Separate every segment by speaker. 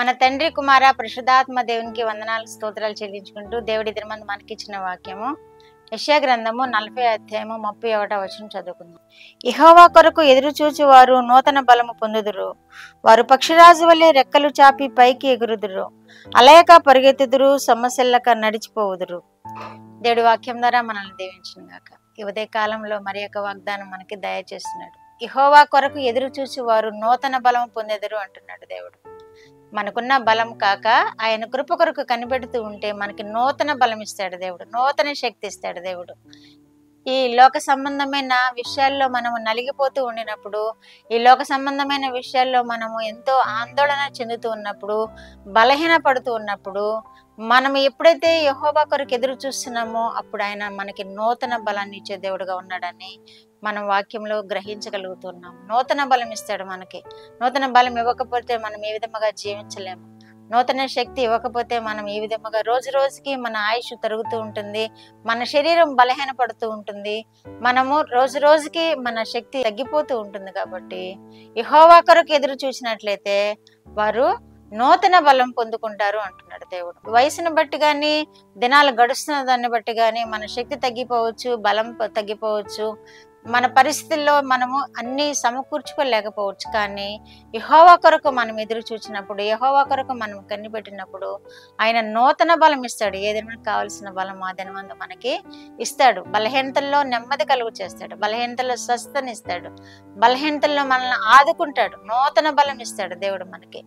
Speaker 1: మన తండ్రి కుమార పరిశుద్ధాత్మ దేవునికి వందనాలు స్తోత్రాలు చెల్లించుకుంటూ దేవుడి దినమందు మనకిచ్చిన వాక్యము యెషయా గ్రంథము 40వ అధ్యాయము 31వ వచనం చదువుకుందాం. యెహోవా కొరకు ఎదురు చూచి వారు నూతన బలము పొందుదురు. వారు పక్షిరాజు వలె రెక్కలు చాపి పైకి ఎగురుదురు. అలయక పరిగెత్తుదురు, సమస్యలక నడిచిపోవుదురు. దేవుడి వాక్యం ద్వారా మనల్ని దీవించును గాక. ఈ ఉదయ కాలంలో మరి యొక్క వాగ్దానం మనకి దయచేస్తున్నాడు. యెహోవా కొరకు ఎదురు చూసి వారు నూతన బలము పొందెదరు అంటున్నాడు దేవుడు. మనకున్న బలం కాక ఆయన కృప కొరకు కనిపెడుతూ ఉంటే మనకి నూతన బలం ఇస్తాడు దేవుడు, నూతన శక్తి ఇస్తాడు దేవుడు. ఈ లోక సంబంధమైన విషయాల్లో మనము నలిగిపోతూ ఉండినప్పుడు, ఈ లోక సంబంధమైన విషయాల్లో మనము ఎంతో ఆందోళన చెందుతూ ఉన్నప్పుడు, బలహీన పడుతూ ఉన్నప్పుడు, మనం ఎప్పుడైతే యెహోవా కొరకు ఎదురు చూస్తున్నామో అప్పుడు ఆయన మనకి నూతన బలాన్ని ఇచ్చే దేవుడుగా ఉన్నాడని మనం వాక్యంలో గ్రహించగలుగుతున్నాం. నూతన బలం ఇస్తాడు మనకి. నూతన బలం ఇవ్వకపోతే మనం ఏ విధముగా జీవించలేము. నూతన శక్తి ఇవ్వకపోతే మనం ఈ విధముగా రోజు రోజుకి మన ఆయుష్ తరుగుతూ ఉంటుంది, మన శరీరం బలహీన పడుతూ ఉంటుంది, మనము రోజు రోజుకి మన శక్తి తగ్గిపోతూ ఉంటుంది. కాబట్టి యెహోవా కొరకు ఎదురు చూసినట్లయితే వారు నూతన బలం పొందుకుంటారు అంటున్నాడు దేవుడు. వయసును బట్టి కానీ, దినాలు గడుస్తున్న దాన్ని బట్టి కానీ మన శక్తి తగ్గిపోవచ్చు, బలం తగ్గిపోవచ్చు, మన పరిస్థితుల్లో మనము అన్ని సమకూర్చుకోలేకపోవచ్చు. కానీ యెహోవా కొరకు మనం ఎదురు చూచినప్పుడు, యెహోవా కొరకు మనం కనిపెట్టినప్పుడు ఆయన నూతన బలం ఇస్తాడు. ఏదైనా కావలసిన బలం ఆ దినమందు మనకి ఇస్తాడు. బలహీనతల్లో నెమ్మది కలుగు చేస్తాడు, బలహీనతల్లో స్వస్థనిస్తాడు, బలహీనతల్లో మనల్ని ఆదుకుంటాడు. నూతన బలం ఇస్తాడు దేవుడు మనకి.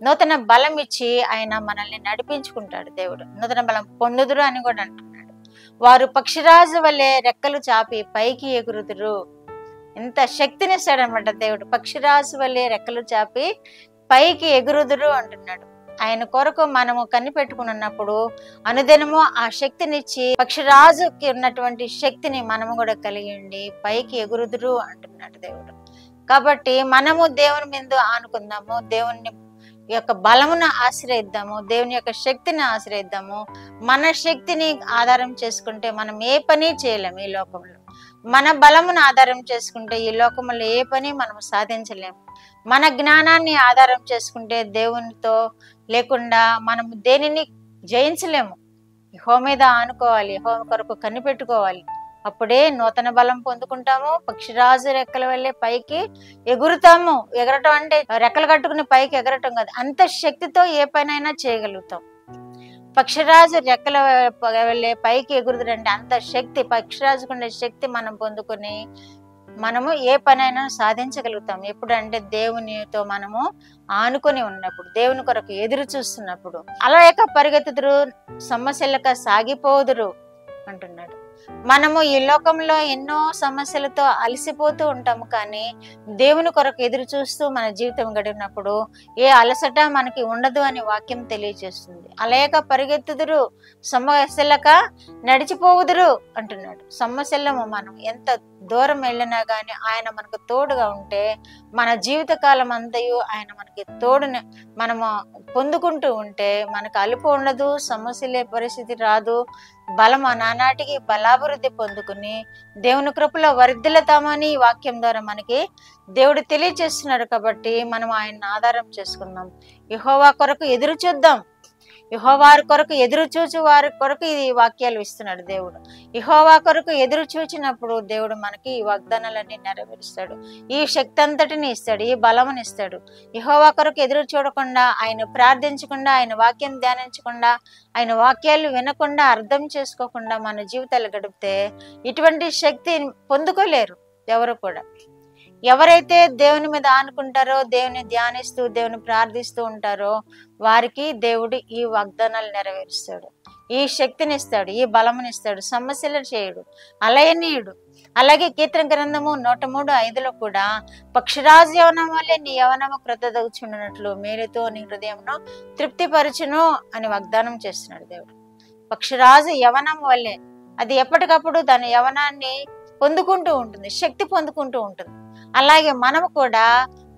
Speaker 1: నూతన బలం ఇచ్చి ఆయన మనల్ని నడిపించుకుంటాడు దేవుడు. నూతన బలం పొందుదురు అని కూడా అంటున్నాడు. వారు పక్షిరాజు వలె రెక్కలు చాపి పైకి ఎగురుదురు. ఎంత శక్తినిస్తాడనమాట దేవుడు. పక్షిరాజు వలె రెక్కలు చాపి పైకి ఎగురుదురు అంటున్నాడు. ఆయన కొరకు మనము కనిపెట్టుకున్నప్పుడు అనుదినము ఆ శక్తినిచ్చి, పక్షిరాజుకి ఉన్నటువంటి శక్తిని మనము కూడా కలిగి ఉండి పైకి ఎగురుదురు అంటున్నాడు దేవుడు. కాబట్టి మనము దేవుని మీద ఆనుకుందాము, దేవుని యొక్క బలమును ఆశ్రయిద్దాము, దేవుని యొక్క శక్తిని ఆశ్రయిద్దాము. మన శక్తిని ఆధారం చేసుకుంటే మనం ఏ పని చేయలేము ఈ లోకంలో. మన బలమును ఆధారం చేసుకుంటే ఈ లోకంలో ఏ పని మనం సాధించలేము. మన జ్ఞానాన్ని ఆధారం చేసుకుంటే దేవునితో లేకుండా మనం దేనిని జయించలేము. యెహోవా మీద ఆనుకోవాలి, యెహోవా కొరకు కనిపెట్టుకోవాలి. అప్పుడే నూతన బలం పొందుకుంటాము. పక్షిరాజు రెక్కల వల్లే పైకి ఎగురుతాము. ఎగరటం అంటే రెక్కలు కట్టుకుని పైకి ఎగరటం కాదు, అంత శక్తితో ఏ పనైనా చేయగలుగుతాం. పక్షిరాజు రెక్కల వల్లే పైకి ఎగురుతాడంటే అంత శక్తి, పక్షిరాజుకుండే శక్తి మనం పొందుకొని మనము ఏ పనైనా సాధించగలుగుతాం. ఎప్పుడంటే దేవునితో మనము ఆనుకొని ఉన్నప్పుడు, దేవుని కొరకు ఎదురు చూస్తున్నప్పుడు. అలా పరిగెత్తుదురు, సమస్యలక సాగిపోదురు అంటున్నాడు. మనము ఈ లోకంలో ఎన్నో సమస్యలతో అలసిపోతూ ఉంటాము. కానీ దేవుని కొరకు ఎదురు చూస్తూ మన జీవితం గడిపినప్పుడు ఏ అలసట మనకి ఉండదు అని వాక్యం తెలియజేస్తుంది. అలయక పరిగెత్తుదురు, సమస్యలక నడిచిపోవుదురు అంటున్నాడు. సమస్యలను మనం ఎంత దూరం వెళ్ళినా కానీ ఆయన మనకు తోడుగా ఉంటే, మన జీవితకాలం అంతయు ఆయన మనకి తోడుని మనము పొందుకుంటూ ఉంటే మనకు అలుపు ఉండదు, సమస్యలే పరిస్థితి రాదు. బలం నానాటికి బలాభివృద్ధి పొందుకుని దేవుని కృపలో వర్ధిల్లుతామని ఈ వాక్యం ద్వారా మనకి దేవుడు తెలియజేస్తున్నాడు. కాబట్టి మనం ఆయన్ని ఆధారం చేసుకుందాం. యెహోవా కొరకు ఎదురు చూద్దాం. యెహోవా కొరకు ఎదురు చూచి వారి కొరకు ఈ వాక్యాలు ఇస్తున్నాడు దేవుడు. యెహోవా కొరకు ఎదురు చూచినప్పుడు దేవుడు మనకి ఈ వాగ్దానాలన్నీ నెరవేరుస్తాడు. ఈ శక్తి అంతటిని ఇస్తాడు, ఈ బలముని ఇస్తాడు. యెహోవా కొరకు ఎదురు చూడకుండా, ఆయన ప్రార్థించకుండా, ఆయన వాక్యం ధ్యానించకుండా, ఆయన వాక్యాలు వినకుండా, అర్థం చేసుకోకుండా మన జీవితాలు గడిపితే ఇటువంటి శక్తి పొందుకోలేరు ఎవరు కూడా. ఎవరైతే దేవుని మీద ఆనుకుంటారో, దేవుని ధ్యానిస్తూ, దేవుని ప్రార్థిస్తూ ఉంటారో వారికి దేవుడు ఈ వాగ్దానాలు నెరవేరుస్తాడు, ఈ శక్తిని ఇస్తాడు, ఈ బలమునిస్తాడు. సమస్యలు చేయడు, అలయనీయుడు. అలాగే కీర్తన గ్రంథము 103:5 కూడా పక్షిరాజు యవనం వల్లే నీ యవనము క్రొత్తదగుచున్నట్లు మేలుతో నీ హృదయమును తృప్తిపరచును అని వాగ్దానం చేస్తున్నాడు దేవుడు. పక్షిరాజు యవనం వల్లే, అది ఎప్పటికప్పుడు తన యవనాన్ని పొందుకుంటూ ఉంటుంది, శక్తి పొందుకుంటూ ఉంటుంది. అలాగే మనము కూడా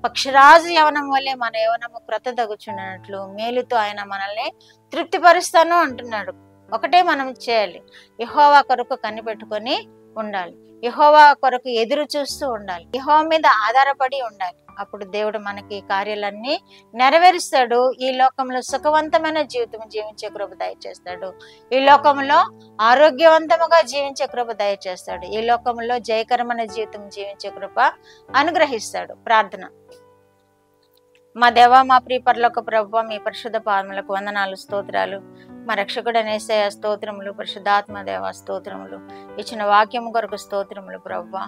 Speaker 1: పక్షిరాజు యవనం వల్లే మన యవనము క్రొత్తదగుచున్నట్లు మేలుతో ఆయన మనల్ని తృప్తిపరుస్తాను అంటున్నాడు. ఒకటే మనం చేయాలి, యెహోవా కొరకు కనిపెట్టుకొని ఉండాలి, యెహోవా కొరకు ఎదురు చూస్తూ ఉండాలి, యెహోవా మీద ఆధారపడి ఉండాలి. అప్పుడు దేవుడు మనకి కార్యాలన్నీ నెరవేరుస్తాడు. ఈ లోకంలో సుఖవంతమైన జీవితం జీవించే కృప దయచేస్తాడు. ఈ లోకంలో ఆరోగ్యవంతముగా జీవించే కృప దయచేస్తాడు. ఈ లోకంలో జయకరమైన జీవితం జీవించే కృప అనుగ్రహిస్తాడు. ప్రార్థన. మా దేవా, మా ప్రియ పరలోక ప్రభువా, మీ పరిశుద్ధ పాదములకు వందనాలు, స్తోత్రాలు. మా రక్షకుడైన యేసయ్య స్తోత్రములు. పరిశుద్ధాత్మ దేవ స్తోత్రములు. ఇచ్చిన వాక్యము కొరకు స్తోత్రములు ప్రభువా.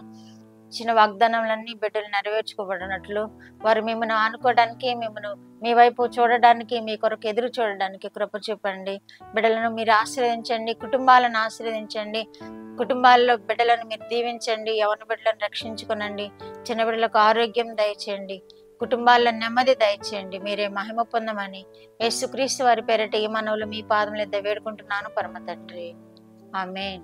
Speaker 1: ఇచ్చిన వాగ్దానములన్నీ బిడ్డలు నెరవేర్చుకోబడినట్లు వారు మిమ్మల్ని ఆనుకోవడానికి, మిమ్మల్ని మీ వైపు చూడడానికి, మీ కొరకు ఎదురు చూడడానికి కృప చూపండి. బిడ్డలను మీరు ఆశీర్వదించండి, కుటుంబాలను ఆశీర్వదించండి. కుటుంబాల్లో బిడ్డలను మీరు దీవించండి. యవన బిడ్డలను రక్షించుకునండి. చిన్న బిడ్డలకు ఆరోగ్యం దయచేయండి. కుటుంబాల్లో నెమ్మది దయచేయండి. మీరే మహిమ పొందమని యేసుక్రీస్తు వారి పేరిట ఈ మనవులు మీ పాదముల యొద్ద వేడుకుంటున్నాను పరమ తండ్రి. ఆమేన్.